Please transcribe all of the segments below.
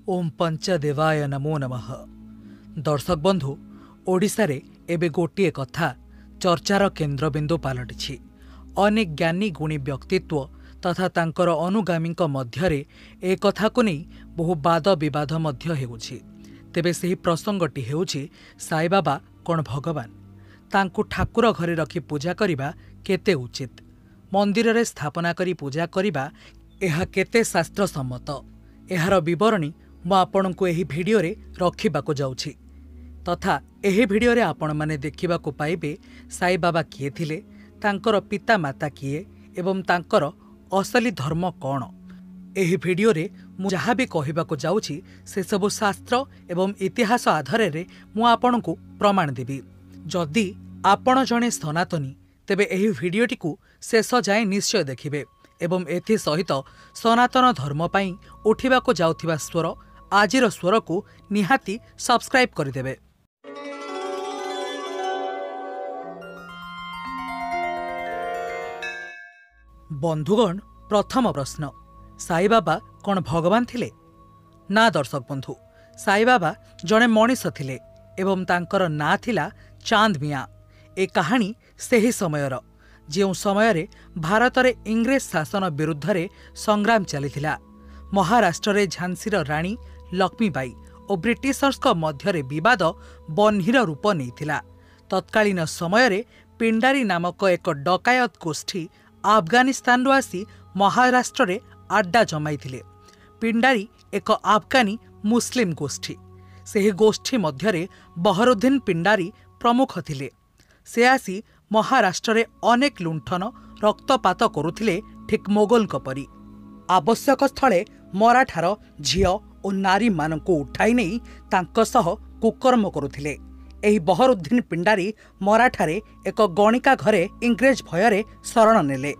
ओम पंचदेवाय नमो नमः। दर्शक बंधु, ओडिशा रे एबे गोटे कथा चर्चार केन्द्रबिंदु पलटि। अनेक ज्ञानी गुणी व्यक्तित्व तथा तांकर अनुगामी मध्यरे ए कथा को नहीं बहु वाद विवाद मध्य हेउछि। तेबे सेही प्रसंगटी हेउछि साई बाबा कौन भगवान, तांकु ठाकुर घरे रखी पूजा करिबा केते उचित, मंदिर रे स्थापना करी पूजा करिबा एहा केते शास्त्र सम्मत, एहार विवरणी मु आपणको एही भिडियो रे रखिबाको जाउछि। तथा एही भिडियो रे आपण माने देखिबाको पाइबे साई बाबा किए थिले, तांकर पिता माता किए एवं तांकर असली धर्म कौन। एही भिडियो रे मु जहाँ भी कहिबाको जाउछि से सबु शास्त्र एवं इतिहास आधार रे मु आपणको प्रमाण देबी। जदि आपण जणे सनातनी तेबे एही भिडियोटी को शेष जाए निश्चय देखिबे एवं एथि सहित सनातन धर्म पई उठिबाको जाउथिबा स्वर आजिर स्वर को निहाती सब्सक्राइब करदेबे। बंधुगण, प्रथम प्रश्न, साई बाबा कौन भगवान थिले? ना दर्शक बंधु, साई बाबा जड़े मनीष थिले एवं तांकर ना थिला चांद मिया। ए कहानी सेही समयर जो समय रे भारत रे इंग्रेज शासन विरुद्ध रे संग्राम चलीथिला। महाराष्ट्र रे झांसीर राणी लक्ष्मीबाई और ब्रिटिशर्स मध्य विवाद बन्हीर रूप नहीं। तत्कालीन समय रे पिंडारी नामक एक डकायत गोष्ठी अफगानिस्तान आसी महाराष्ट्र रे आड्डा जमाई। पिंडारी एक अफगानी मुस्लिम गोष्ठी। सेही गोष्ठी मध्य बहरुद्दीन पिंडारी प्रमुख थिले। से आसी महाराष्ट्र रे अनेक लुंठन रक्तपात करुथिले, ठीक मोगल परी। आवश्यक स्थले मराठार झियो और नारी मानकु उठाई नहीं तांको सह कुकर्म करुथिले। एही बहरुद्दीन पिंडारी मराठारे एक गणिका घरे इंग्रेज भୟରେ शरण नेले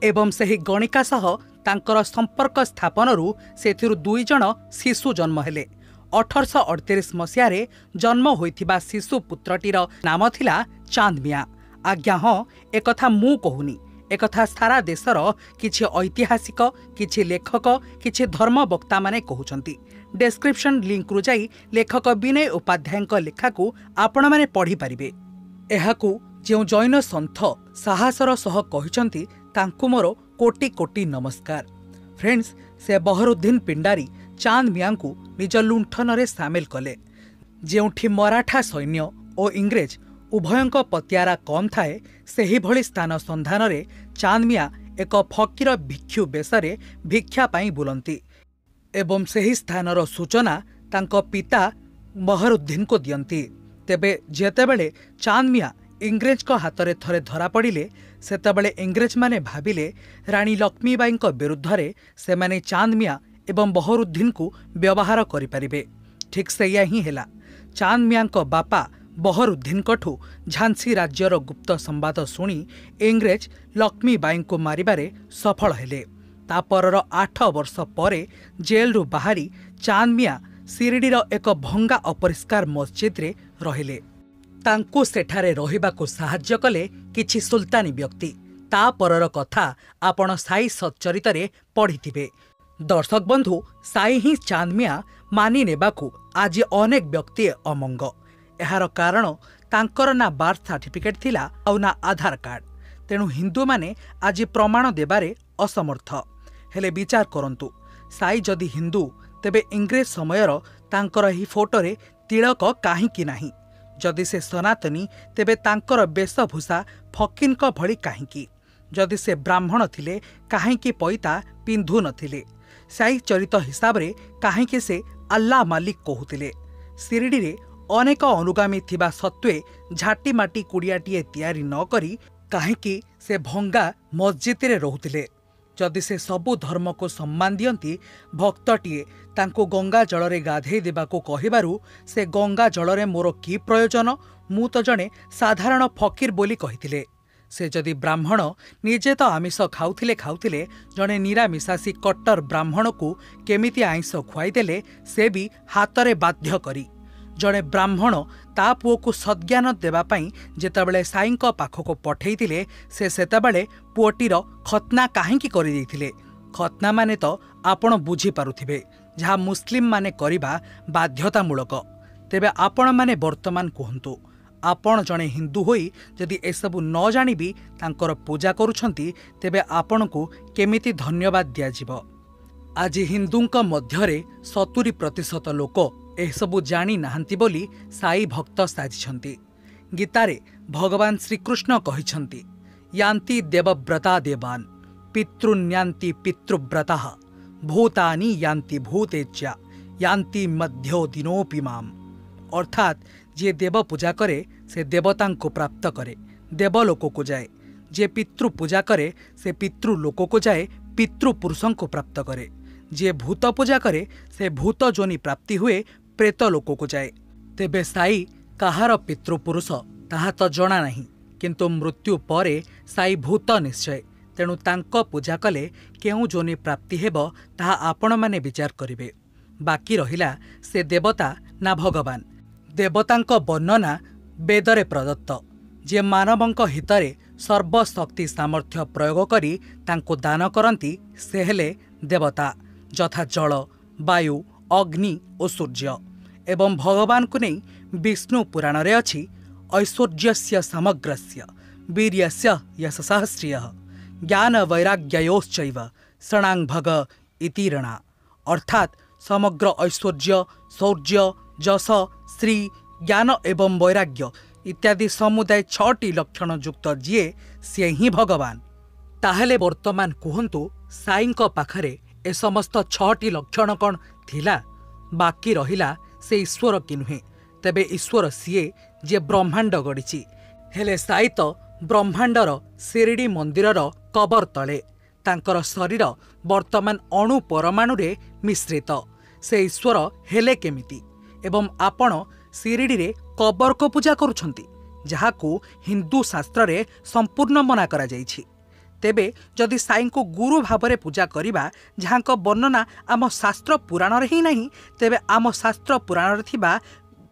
एवं सेही गणिका सह तांकर संपर्क स्थापनरू सेथिरु 2 जण शिशु जन्म हेले। 1838 मसीह जन्म होइथिबा शिशु पुत्रटीर नाम थिला चांद मिया। आज्ञा हाँ, एकथा मु कहूनी, एकथा सारा देशर किछि ऐतिहासिक, किछि लेखक, किछि धर्म वक्ता माने कहउछंती। डेस्क्रिप्शन लिंक रु जाई लेखक विनय उपाध्यायଙ୍କ लेखाकू आपण माने पढ़ी पारिबे। एहाकू जेउ जैन सन्थ साहसर सह कहिसंती तांकू मोर कोटि कोटि नमस्कार। फ्रेंड्स, से बहरुद्दीन पिंडारी चांद मियाଙ୍କୁ निज लुंठन रे सामिल कले। जेउठी मराठा सैन्य और इंग्रेज उभयंक पतियारा कम थाए, सेही भली स्थान संधान रे चांद मिया एक फकीर भिक्षु बेसरे भिक्षा पाई बुलंती एवं सेही स्थानर सूचना तांको पिता बहरुद्दीन को दियंती। तेबे जेतेबेले चांद मिया इंग्रेज को हाथ में थरे धरा पड़िले, सेतेबेले इंग्रेज माने भाबिले रानी लक्ष्मीबाई विरुद्ध रे से माने चांद मिया एवं बहरुद्दीन को व्यवहार करि परिबे। ठीक सेया ही हेला। चांद मिया बापा बहरुद्दीन कठू झांसी राज्यर गुप्त संवाद शुणी इंग्रेज लक्ष्मीबाई को मारिबारे सफल हेले। तापरर 8 वर्ष परे जेल रु बाहरी चांद मिया शिरडीर एक भंगा अपरिष्कार मस्जिद रे रहिले। तांकू सेठारे रहिबाकू साहाय्य कले किछि सुल्तानी व्यक्ति। तापरर कथा आपण साई सच्चरित रे पढ़िथिबे। दर्शक बंधु, साई ही चांद मिया मानि नेबाकू आज अनेक व्यक्ति अमंग। एहार कारण तांकर ना बार्थ सर्टिफिकेट थिला औ ना आधार कार्ड। तेणु हिंदू माने आज प्रमाण देबारे असमर्थ। हेले विचार करंतु, साई जदि हिंदू तेबे इंग्रेज समयर तांकर ही फोटो रे तिलक काहींकी नाही? जदि से सनातनी तेबे तांकर वेशभूषा फकीनक भली काहींकी? जदि से ब्राह्मण थिले काहींकी पैता पिंधु नथिले? साई चरित हिसाब रे काहींकी से अल्लाह मालिक कहूतिले? शिरडी रे अनेक अनुगामी थिबा सत्वे झाटी माटी कुड़ियाटीए तैयारी न करी काहींकी से भंगा मस्जिद रे रहुतिले? जदि से सबु धर्म को सम्मान दियंती, भक्तटीए तांको गंगा जल रे गाधेई देबाको कहिबारु से गंगा जल रे मोर की प्रयोजन, मु तो जणे साधारण फकीर बोली कहिथिले। से जदि ब्राह्मण निजे तो आमिष खाउथिले जणे निरामिषासी कट्टर ब्राह्मण को केमिति आइंष खुआईदेले से भी हातरे बाध्य करी। जड़े ब्राह्मण ता पुओ को सद्ज्ञान देवाई जेतेबेले साईंक पाखक पठेइथिले, से सेतेबेले पुओटीर खतना काहींकी करि देइथिले? खतना माने तो आपण बुझी पारुथिबे जहाँ मुस्लिम माने करिबा बाध्यतामूलक। तेबे आपण माने वर्तमान कहंतु आपण जणे हिंदू होई जदि एसबु न जानिबी तांकर पूजा करूछंती तेबे आपणको केमिति धन्यवाद दियाजिबो। आज हिंदूंक मध्यरे 70% लोक एसबु जानी नाहंती बोली साई भक्त साजिछंती। गीतारे भगवान श्रीकृष्ण कहिछंती यान्ति देवव्रता देवान् पितृन्यान्ति पितृव्रताः भूतानि यान्ति भूतेज्या यान्ति मध्यो दिनोपि माम। अर्थात जे देव पूजा करे से देवता को प्राप्त करे, देवलोक को जाए। जे पितृ पूजा करे से पितृ लोक को जाए, पितृ पुरुषों को प्राप्त करे। जे भूत पूजा करे से भूत जोनि प्राप्ति हुए, प्रेत लोक को जाए। तेबे साई काहार पितृपुरुष ताहा तो जଣା नहीं, किंतु मृत्यु परे साई भूत निश्चय। तेणु तांको पूजा कले केउ जोनि प्राप्ति हेबो ताहा आपण माने विचार करिवे। बाकी रहिला से देवता ना भगवान। देवतांको वर्णना वेदरे प्रदत्त। जे मानवंक हितरे सर्वशक्ति सामर्थ्य प्रयोग करी तांको दान करंती से हेले देवता, यथा जल, वायु, अग्नि और सूर्य। एवं भगवान को नहीं विष्णु पुराण रे अछि ऐश्वर्यस्य समग्रस्य वीर्यस्य यशसः श्रियः ज्ञान वैराग्ययोश्चैव शरणां भग इति ऋणा। अर्थात समग्र ऐश्वर्य, शौर्य, जस, श्री, ज्ञान एवं वैराग्य इत्यादि समुदाय 6टी लक्षण युक्त जीए सी ही भगवान। ताहेले वर्तमान कहंतु साईंक पाखरे ए समस्त 6टी लक्षण कौन थिला? बाकी रहिला से ईश्वर कि नुहे। तेबे ईश्वर सीए जे ब्रह्मांड गढ़ी। हेले साई तो ब्रह्मांडर शिरडी मंदिरर कबर तले। तांकर शरीर वर्तमान अणु परमाणुरे मिश्रित। से ईश्वर हेले केमिति? एवं आपण शिरडी रे कबर को पूजा करुछंती, जहाकू हिंदू शास्त्र रे संपूर्ण मना करा जाइछि। तेबे जदि साई को गुरु भावरे पूजा करिबा, जहांक वर्णना आम शास्त्र पुराण रे ही नहीं, तेबे आम शास्त्र पुराण रे थिबा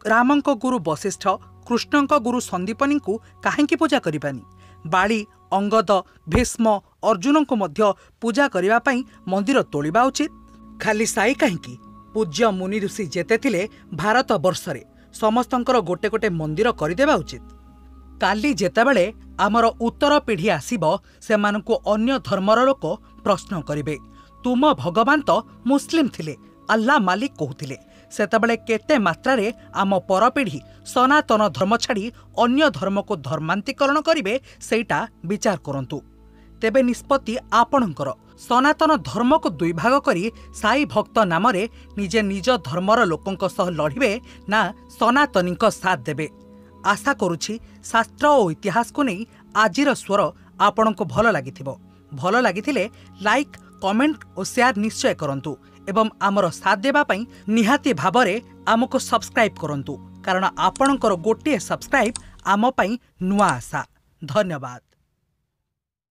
रामंक गुरु वशिष्ठ, कृष्णंक गुरु संदीपनी को काहेकि पूजा करिबानी? बाली, अंगद, भीष्म, अर्जुन को मध्य पूजा करिबा पई मंदिर तोलिबा उचित। खाली साई काहेकि? पूज्य मुनि ऋषि जेते थिले भारत वर्षरे समस्तंकर गोटे गोटे मंदिर करिदेबा उचित। काली जेतेबेले आमर उत्तर पीढ़ी आसीबो, सेमानकु अन्य धर्मर लोक प्रश्न करिवे, तुम भगवान तो मुस्लिम थिले, अल्लाह मालिक कहूथिले, सेतेबेले केते मात्रारे आम परपीढ़ी सनातन धर्म छाड़ी अन्य धर्म को धर्मांतरीकरण करिवे सेटा विचार करंतु। तेबे निष्पत्ति आपणकर। सनातन धर्म को दुई भाग करी साई भक्त नामरे निजे निज धर्मर लोकंक सह लढ़िबे ना सनातनीक साथ देबे। आशा करुछि शास्त्र और इतिहास को नहीं आजिर स्वर आपणको भल लागिथिबो। भल लागिथिले लाइक, कमेंट और शेयर निश्चय करंतु एवं आमर साथ देबा पई निहाती भाबरे आमको सब्सक्राइब करंतु, कारण आपणकर गोटे सब्सक्राइब आम पई नुआ आशा। धन्यवाद।